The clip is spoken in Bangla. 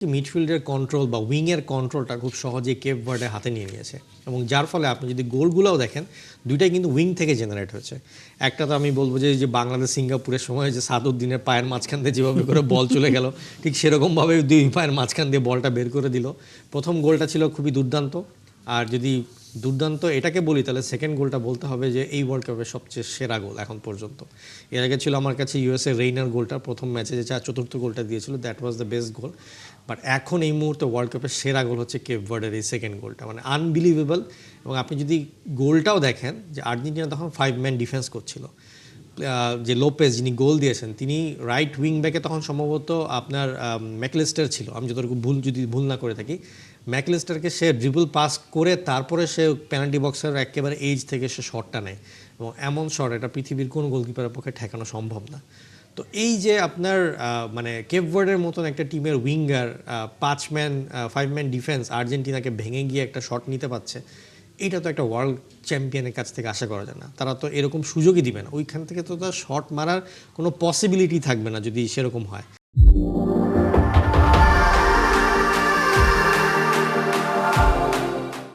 মিডফিল্ডের কন্ট্রোল বা উইংয়ের কন্ট্রোলটা খুব সহজেই কেপ ভার্ডে হাতে নিয়ে নিয়েছে এবং যার ফলে আপনি যদি গোলগুলোও দেখেন দুইটাই কিন্তু উইং থেকে জেনারেট হয়েছে। একটা তো আমি বলবো যে বাংলাদেশ সিঙ্গাপুরের সময় যে সাদউদ্দিনের পায়ের মাঝখান দিয়ে যেভাবে করে বল চলে গেল ঠিক সেরকমভাবে দুই পায়ের মাঝখান দিয়ে বলটা বের করে দিল। প্রথম গোলটা ছিল খুবই দুর্দান্ত, আর যদি দুর্দান্ত এটাকে বলি তাহলে সেকেন্ড গোলটা বলতে হবে যে এই ওয়ার্ল্ড কাপের সবচেয়ে সেরা গোল এখন পর্যন্ত। এর আগে ছিল আমার কাছে ইউএসএ রেইনার গোলটা প্রথম ম্যাচে যে চতুর্থ গোলটা দিয়েছিল, that was the best goal. But এখন এই মুহূর্তে ওয়ার্ল্ড কাপের সেরা গোল হচ্ছে কেপ ভার্ডের এই সেকেন্ড গোলটা, মানে আনবিলিভেবল। এবং আপনি যদি গোলটাও দেখেন যে আর্জেন্টিনা তখন 5 ম্যান ডিফেন্স করছিল, যে লোপেজ যিনি গোল দিয়েছেন তিনি রাইট উইং ব্যাকে তখন সম্ভবত আপনার ম্যাকলিস্টার ছিল, আমি যতটুকু যদি ভুল না করে থাকি। ম্যাকলিস্টারকে সে ড্রিবল পাস করে তারপরে সে পেনাল্টি বক্সের একেবারে এইজ থেকে সে শটটা নেয় এবং এমন শট এটা পৃথিবীর কোনো গোলকিপারের পক্ষে ঠেকানো সম্ভব না। তো এই যে আপনার মানে কেপ ভার্ডের মতন একটা টিমের উইঙ্গার 5 ম্যান ডিফেন্স আর্জেন্টিনাকে ভেঙে গিয়ে একটা শট নিতে পারছে, এটা তো একটা ওয়ার্ল্ড চ্যাম্পিয়নের কাছ থেকে আশা করা যায় না। তারা তো এরকম সুযোগই দিবে না, ওইখান থেকে তো তার শট মারার কোনো পসিবিলিটি থাকবে না যদি সেরকম হয়।